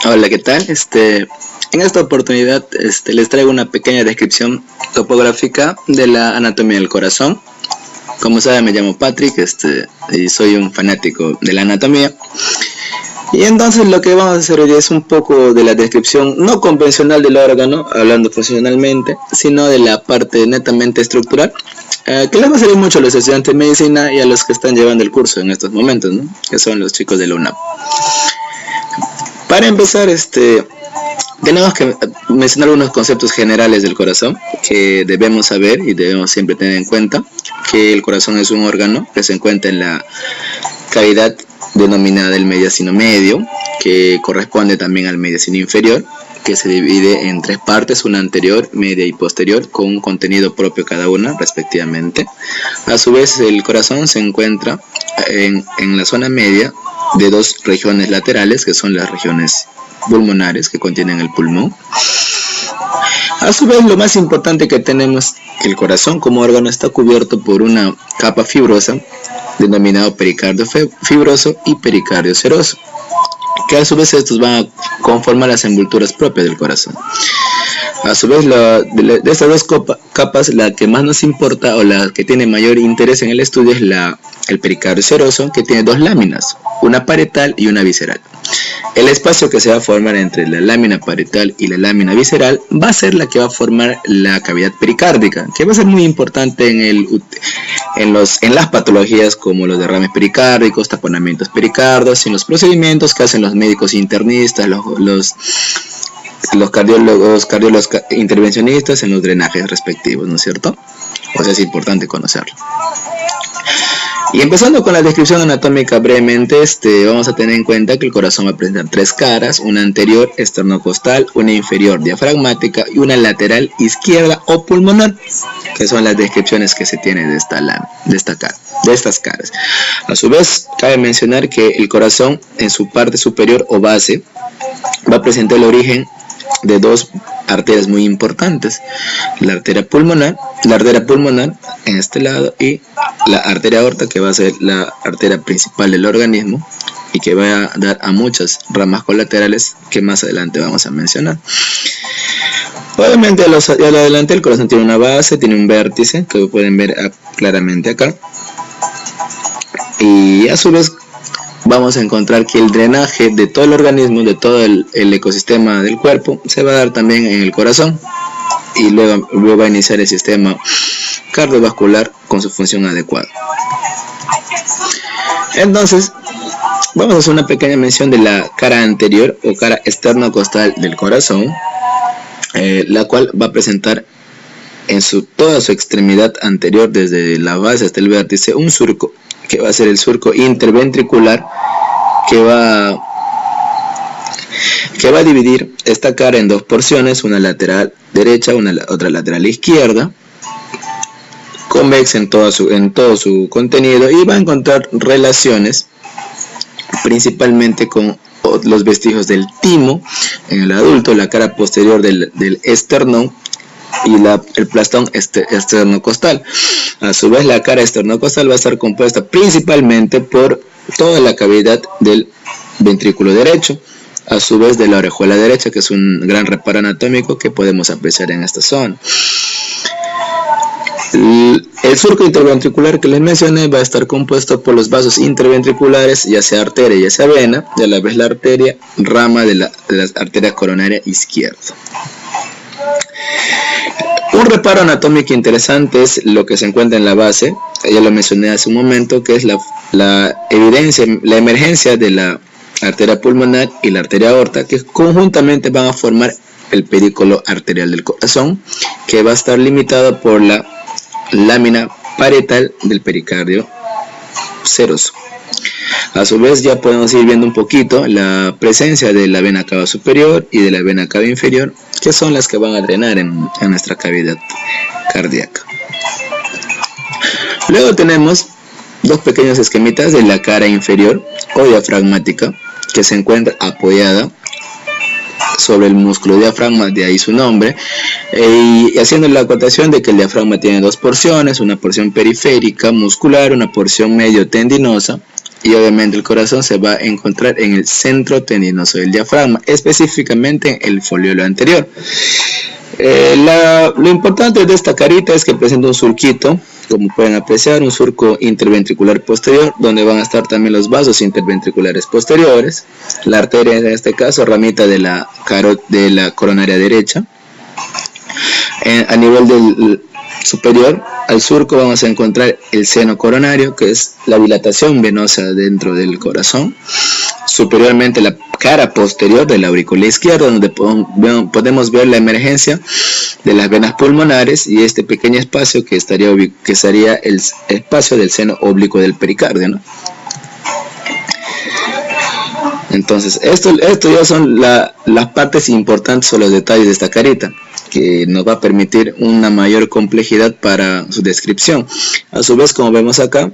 Hola, ¿qué tal? En esta oportunidad les traigo una pequeña descripción topográfica de la anatomía del corazón. Como saben, me llamo Patrick y soy un fanático de la anatomía. Y entonces lo que vamos a hacer hoy es un poco de la descripción no convencional del órgano, hablando funcionalmente, sino de la parte netamente estructural, que les va a servir mucho a los estudiantes de medicina y a los que están llevando el curso en estos momentos, ¿no? Que son los chicos de la UNAM. Para empezar, tenemos que mencionar algunos conceptos generales del corazón que debemos saber y debemos siempre tener en cuenta. Que el corazón es un órgano que se encuentra en la cavidad denominada el mediastino medio, que corresponde también al mediastino inferior, que se divide en tres partes, una anterior, media y posterior, con un contenido propio cada una, respectivamente. A su vez, el corazón se encuentra en la zona media de dos regiones laterales, que son las regiones pulmonares, que contienen el pulmón. A su vez, lo más importante que tenemos, que el corazón como órgano está cubierto por una capa fibrosa, denominado pericardio fibroso y pericardio seroso, que a su vez estos van a conformar las envolturas propias del corazón. A su vez, de estas dos capas, la que más nos importa o la que tiene mayor interés en el estudio es el pericardio seroso, que tiene dos láminas, una parietal y una visceral. El espacio que se va a formar entre la lámina parietal y la lámina visceral va a ser la que va a formar la cavidad pericárdica, que va a ser muy importante en las patologías como los derrames pericárdicos, taponamientos pericardios y en los procedimientos que hacen los médicos internistas, los cardiólogos intervencionistas en los drenajes respectivos, ¿no es cierto? Pues es importante conocerlo. Y empezando con la descripción anatómica brevemente, vamos a tener en cuenta que el corazón va a presentar tres caras, una anterior esternocostal, una inferior diafragmática y una lateral izquierda o pulmonar, que son las descripciones que se tienen de estas caras. A su vez, cabe mencionar que el corazón en su parte superior o base va a presentar el origen de dos arterias muy importantes, la arteria pulmonar en este lado y la arteria aorta, que va a ser la arteria principal del organismo y que va a dar a muchas ramas colaterales que más adelante vamos a mencionar. Obviamente a lo adelante el corazón tiene una base, tiene un vértice que pueden ver claramente acá, y a su vez vamos a encontrar que el drenaje de todo el organismo, de todo el ecosistema del cuerpo, se va a dar también en el corazón, y luego va a iniciar el sistema cardiovascular con su función adecuada. Entonces, vamos a hacer una pequeña mención de la cara anterior o cara esternocostal del corazón, la cual va a presentar en toda su extremidad anterior, desde la base hasta el vértice, un surco, que va a ser el surco interventricular, que va a dividir esta cara en dos porciones, una lateral derecha, otra lateral izquierda, convexa en todo su contenido, y va a encontrar relaciones principalmente con los vestigios del timo en el adulto, la cara posterior del esternón y el plastón esternocostal. A su vez, la cara esternocostal va a estar compuesta principalmente por toda la cavidad del ventrículo derecho, a su vez de la orejuela derecha, que es un gran reparo anatómico que podemos apreciar en esta zona. El surco interventricular que les mencioné va a estar compuesto por los vasos interventriculares, ya sea arteria ya sea vena, y a la vez la arteria rama de la arteria coronaria izquierda. Un reparo anatómico interesante es lo que se encuentra en la base, ya lo mencioné hace un momento, que es la emergencia de la arteria pulmonar y la arteria aorta, que conjuntamente van a formar el pedículo arterial del corazón, que va a estar limitado por la lámina parietal del pericardio seroso. A su vez, ya podemos ir viendo un poquito la presencia de la vena cava superior y de la vena cava inferior, que son las que van a drenar en nuestra cavidad cardíaca. Luego tenemos dos pequeños esquemitas de la cara inferior o diafragmática, que se encuentra apoyada sobre el músculo diafragma, de ahí su nombre, y haciendo la acotación de que el diafragma tiene dos porciones, una porción periférica muscular, una porción medio tendinosa y obviamente el corazón se va a encontrar en el centro tendinoso del diafragma, específicamente en el foliolo anterior. Lo importante de esta carita es que presenta un surquito, como pueden apreciar, un surco interventricular posterior, donde van a estar también los vasos interventriculares posteriores. La arteria, en este caso, ramita de la coronaria derecha. A nivel del superior al surco vamos a encontrar el seno coronario, que es la dilatación venosa dentro del corazón. Superiormente la cara posterior de la aurícula izquierda, donde podemos ver la emergencia de las venas pulmonares y este pequeño espacio que sería el espacio del seno oblicuo del pericardio, ¿no? Entonces, esto ya son las partes importantes o los detalles de esta carita, que nos va a permitir una mayor complejidad para su descripción. A su vez, como vemos acá,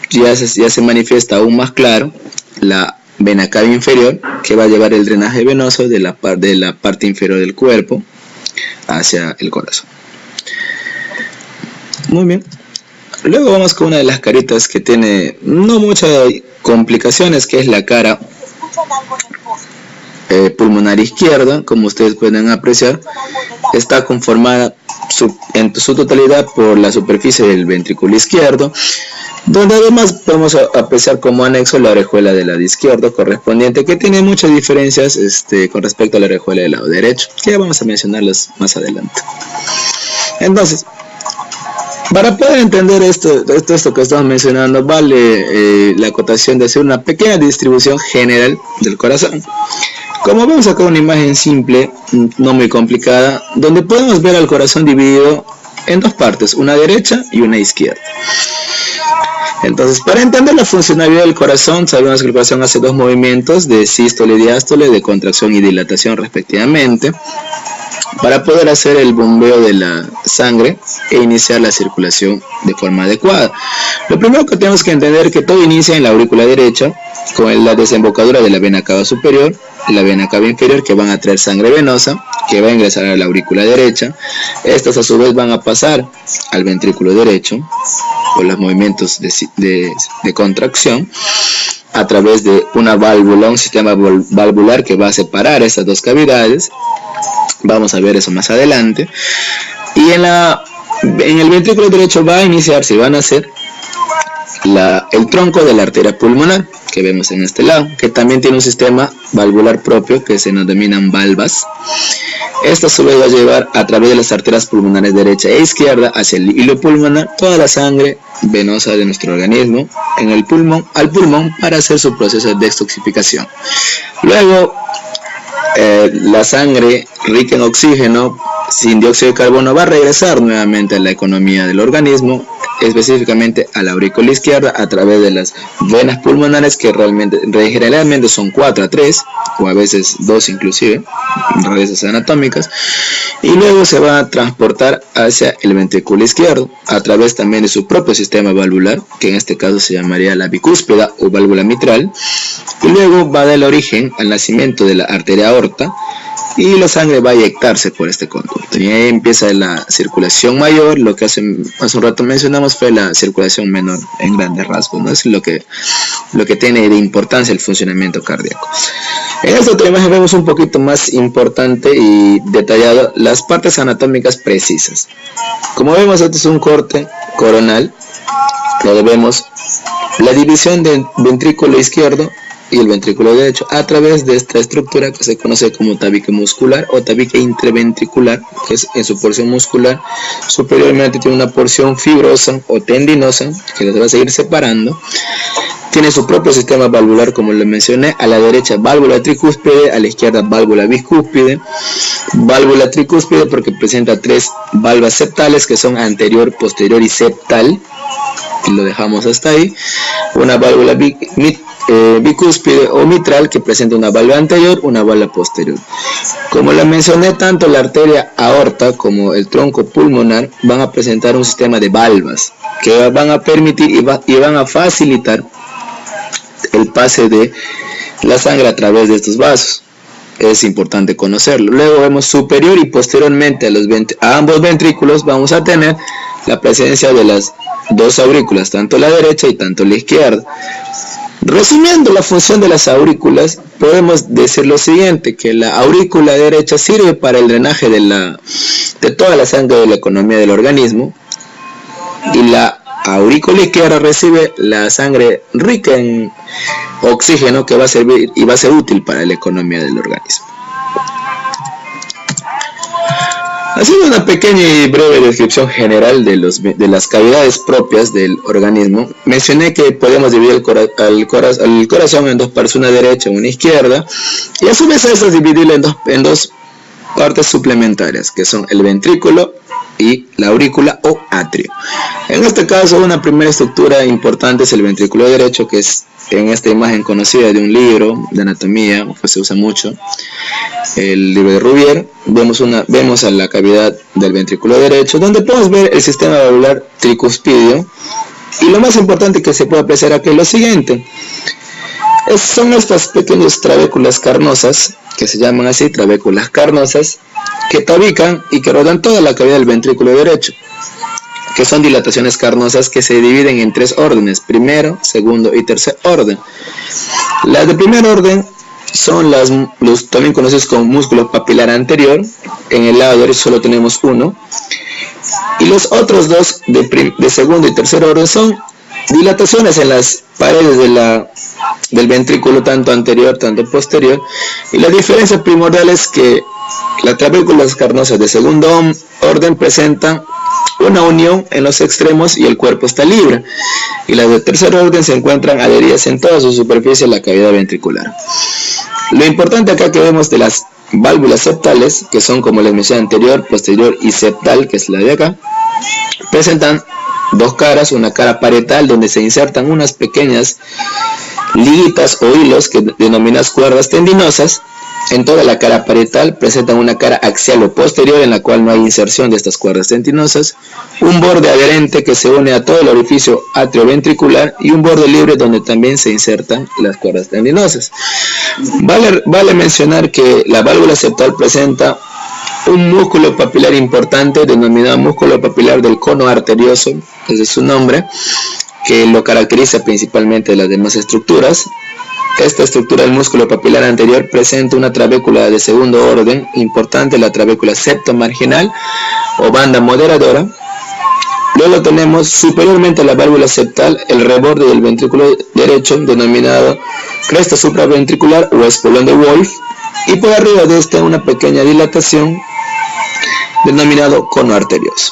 ya se manifiesta aún más claro la vena cava inferior, que va a llevar el drenaje venoso de la parte inferior del cuerpo hacia el corazón. Muy bien. Luego vamos con una de las caritas que tiene no muchas complicaciones, que es la cara pulmonar izquierda. Como ustedes pueden apreciar, está conformada en su totalidad por la superficie del ventrículo izquierdo, donde además podemos apreciar como anexo la orejuela del lado izquierdo correspondiente, que tiene muchas diferencias con respecto a la orejuela del lado derecho, que ya vamos a mencionarlas más adelante. Entonces, para poder entender esto que estamos mencionando, vale la acotación de hacer una pequeña distribución general del corazón. Como vemos acá, una imagen simple, no muy complicada, donde podemos ver al corazón dividido en dos partes, una derecha y una izquierda. Entonces, para entender la funcionalidad del corazón, sabemos que el corazón hace dos movimientos de sístole y diástole, de contracción y dilatación respectivamente, para poder hacer el bombeo de la sangre e iniciar la circulación de forma adecuada. Lo primero que tenemos que entender es que todo inicia en la aurícula derecha, con la desembocadura de la vena cava superior, la vena cava inferior, que van a traer sangre venosa, que va a ingresar a la aurícula derecha. Estas a su vez van a pasar al ventrículo derecho, por los movimientos de contracción, a través de una válvula, un sistema valvular que va a separar estas dos cavidades. Vamos a ver eso más adelante. Y en el ventrículo derecho va a iniciarse y van a hacer el tronco de la arteria pulmonar, que vemos en este lado, que también tiene un sistema valvular propio que se denominan valvas. Esta a su vez va a llevar a través de las arterias pulmonares derecha e izquierda hacia el hilo pulmonar toda la sangre venosa de nuestro organismo al pulmón para hacer su proceso de detoxificación. Luego, la sangre rica en oxígeno sin dióxido de carbono va a regresar nuevamente a la economía del organismo, específicamente a la aurícula izquierda, a través de las venas pulmonares, que generalmente son 4 a 3 o a veces 2 inclusive, raíces anatómicas, y luego se va a transportar hacia el ventrículo izquierdo a través también de su propio sistema valvular, que en este caso se llamaría la bicúspida o válvula mitral, y luego va a dar origen al nacimiento de la arteria aorta, y la sangre va a eyectarse por este conducto. Y ahí empieza la circulación mayor. Lo que hace un rato mencionamos fue la circulación menor en grandes rasgos, ¿no? Es lo que tiene de importancia el funcionamiento cardíaco. En esta otra imagen vemos un poquito más importante y detallado las partes anatómicas precisas. Como vemos, este es un corte coronal, donde vemos la división del ventrículo izquierdo y el ventrículo derecho a través de esta estructura que se conoce como tabique muscular o tabique interventricular, que es en su porción muscular. Superiormente tiene una porción fibrosa o tendinosa que se va a seguir separando. Tiene su propio sistema valvular, como lo mencioné. A la derecha válvula tricúspide, a la izquierda válvula bicúspide. Válvula tricúspide porque presenta 3 valvas septales, que son anterior, posterior y septal, y lo dejamos hasta ahí. Una válvula bicúspide o mitral, que presenta una válvula anterior, una válvula posterior. Como lo mencioné, tanto la arteria aorta como el tronco pulmonar van a presentar un sistema de valvas que van a permitir y van a facilitar el pase de la sangre a través de estos vasos. Es importante conocerlo. Luego vemos superior y posteriormente a ambos ventrículos vamos a tener la presencia de las dos aurículas, tanto la derecha y tanto la izquierda. Resumiendo la función de las aurículas, podemos decir lo siguiente, que la aurícula derecha sirve para el drenaje de toda la sangre de la economía del organismo, y la aurícula izquierda recibe la sangre rica en oxígeno que va a servir y va a ser útil para la economía del organismo. Haciendo una pequeña y breve descripción general de las cavidades propias del organismo, mencioné que podemos dividir el corazón en dos partes, una derecha y una izquierda, y a su vez eso dividirlo en dos partes suplementarias, que son el ventrículo y la aurícula o atrio. En este caso, una primera estructura importante es el ventrículo derecho, que es en esta imagen conocida de un libro de anatomía que se usa mucho, el libro de Rubier. Vemos a la cavidad del ventrículo derecho, donde podemos ver el sistema valvular tricuspidio, y lo más importante que se puede apreciar aquí es lo siguiente: son estas pequeñas trabéculas carnosas, que se llaman así, trabéculas carnosas, que tabican y que rodean toda la cavidad del ventrículo derecho, que son dilataciones carnosas que se dividen en tres órdenes: primero, segundo y tercer orden. Las de primer orden son los también conocidos como músculo papilar anterior. En el lado derecho solo tenemos uno, y los otros dos de segundo y tercer orden son dilataciones en las paredes del ventrículo, tanto anterior tanto posterior, y la diferencia primordial es que las trabéculas carnosas de segundo orden presentan una unión en los extremos y el cuerpo está libre, y las de tercer orden se encuentran adheridas en toda su superficie a la cavidad ventricular. Lo importante acá que vemos de las válvulas septales, que son, como les mencioné, anterior, posterior y septal, que es la de acá, presentan dos caras: una cara parietal, donde se insertan unas pequeñas liguitas o hilos que denominadas cuerdas tendinosas. En toda la cara parietal presentan una cara axial o posterior, en la cual no hay inserción de estas cuerdas tendinosas, un borde adherente que se une a todo el orificio atrioventricular, y un borde libre donde también se insertan las cuerdas tendinosas. Vale mencionar que la válvula septal presenta un músculo papilar importante denominado músculo papilar del cono arterioso, ese es su nombre, que lo caracteriza principalmente de las demás estructuras. Esta estructura del músculo papilar anterior presenta una trabécula de segundo orden importante, la trabécula septomarginal o banda moderadora. Luego tenemos superiormente a la válvula septal el reborde del ventrículo derecho, denominado cresta supraventricular o espolón de Wolf, y por arriba de esta una pequeña dilatación denominado cono arterioso.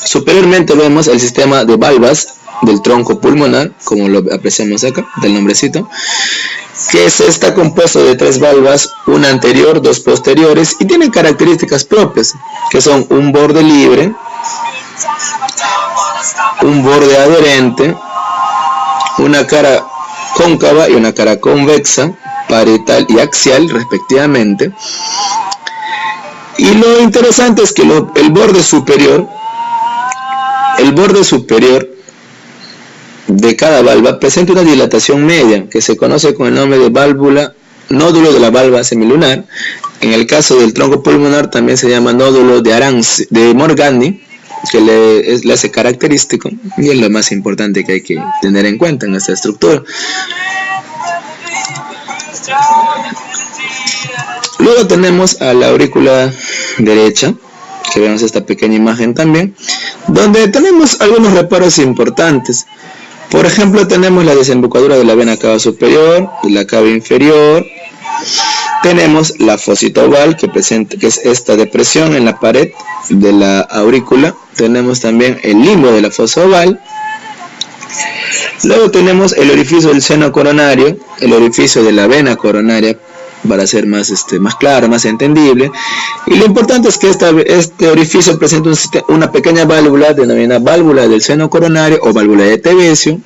Superiormente vemos el sistema de valvas del tronco pulmonar, como lo apreciamos acá, del nombrecito, que está compuesto de tres valvas, una anterior, dos posteriores, y tiene características propias, que son un borde libre, un borde adherente, una cara cóncava y una cara convexa, parietal y axial respectivamente. Y lo interesante es que el borde superior de cada valva presenta una dilatación media, que se conoce con el nombre de nódulo de la valva semilunar. En el caso del tronco pulmonar también se llama nódulo de Morgandi, que le hace característico, y es lo más importante que hay que tener en cuenta en esta estructura. Luego tenemos a la aurícula derecha, que vemos esta pequeña imagen también, donde tenemos algunos reparos importantes. Por ejemplo, tenemos la desembocadura de la vena cava superior, de la cava inferior. Tenemos la fosita oval, que es esta depresión en la pared de la aurícula. Tenemos también el limbo de la fosa oval. Luego tenemos el orificio del seno coronario, el orificio de la vena coronaria, para ser más claro, más entendible. Y lo importante es que este orificio presenta una pequeña válvula denominada válvula del seno coronario o válvula de Tebecio.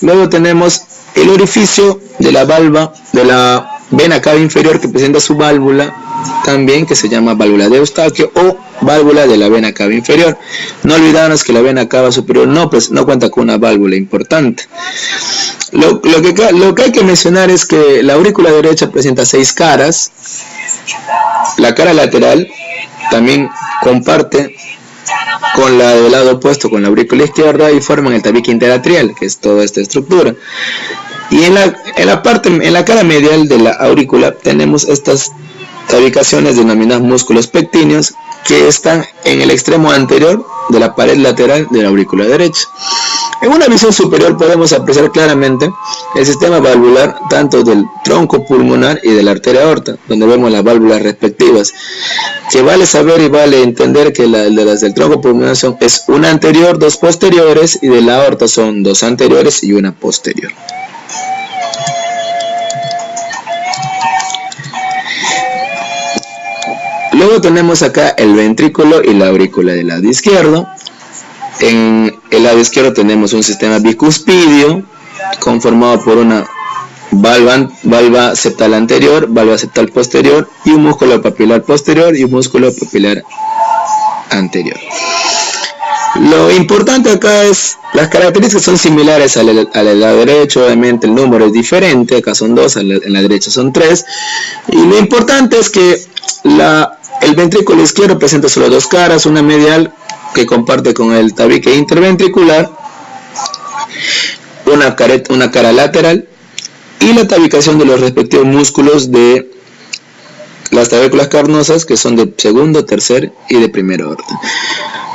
Luego tenemos el orificio de la vena cava inferior, que presenta su válvula también, que se llama válvula de Eustaquio o válvula de la vena cava inferior. No olvidarnos que la vena cava superior no cuenta con una válvula importante. Lo que hay que mencionar es que la aurícula derecha presenta 6 caras. La cara lateral también comparte con la del lado opuesto con la aurícula izquierda y forman el tabique interatrial, que es toda esta estructura. Y en la cara medial de la aurícula tenemos estas tabicaciones denominadas músculos pectíneos, que están en el extremo anterior de la pared lateral de la aurícula derecha. En una visión superior podemos apreciar claramente el sistema valvular tanto del tronco pulmonar y de la arteria aorta, donde vemos las válvulas respectivas, que vale saber y vale entender que las del tronco pulmonar es una anterior, dos posteriores, y de la aorta son dos anteriores y una posterior. Luego tenemos acá el ventrículo y la aurícula del lado izquierdo. En el lado izquierdo tenemos un sistema bicuspidio conformado por una valva septal anterior, valva septal posterior y un músculo papilar posterior y un músculo papilar anterior. Lo importante acá es, las características son similares al lado derecho, obviamente el número es diferente, acá son 2, en la derecha son 3, y lo importante es que el ventrículo izquierdo presenta solo dos caras, una medial que comparte con el tabique interventricular, una cara lateral y la tabicación de los respectivos músculos de las trabéculas carnosas, que son de segundo, tercer y de primer orden.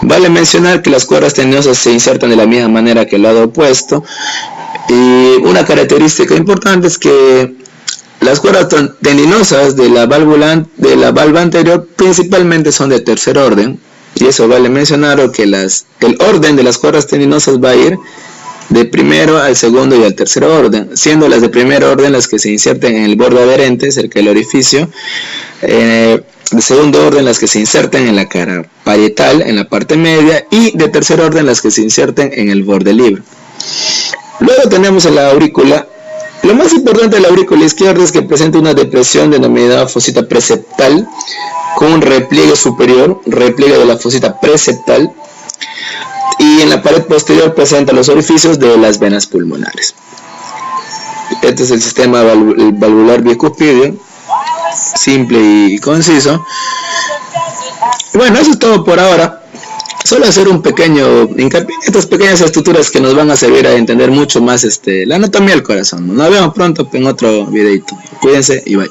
Vale mencionar que las cuerdas tendinosas se insertan de la misma manera que el lado opuesto, y una característica importante es que las cuerdas tendinosas de la valva anterior principalmente son de tercer orden, y eso vale mencionar que el orden de las cuerdas tendinosas va a ir de primero al segundo y al tercer orden, siendo las de primer orden las que se inserten en el borde adherente cerca del orificio, de segundo orden las que se inserten en la cara parietal en la parte media, y de tercer orden las que se inserten en el borde libre. Luego tenemos en la aurícula. Lo más importante de la aurícula izquierda es que presenta una depresión denominada fosita preceptal con un repliegue superior, repliegue de la fosita preceptal, y en la pared posterior presenta los orificios de las venas pulmonares. Este es el sistema valvular bicuspidio, simple y conciso. Bueno, eso es todo por ahora. Solo hacer un pequeño hincapié en estas pequeñas estructuras que nos van a servir a entender mucho más la anatomía del corazón. Nos vemos pronto en otro videito. Cuídense y bye.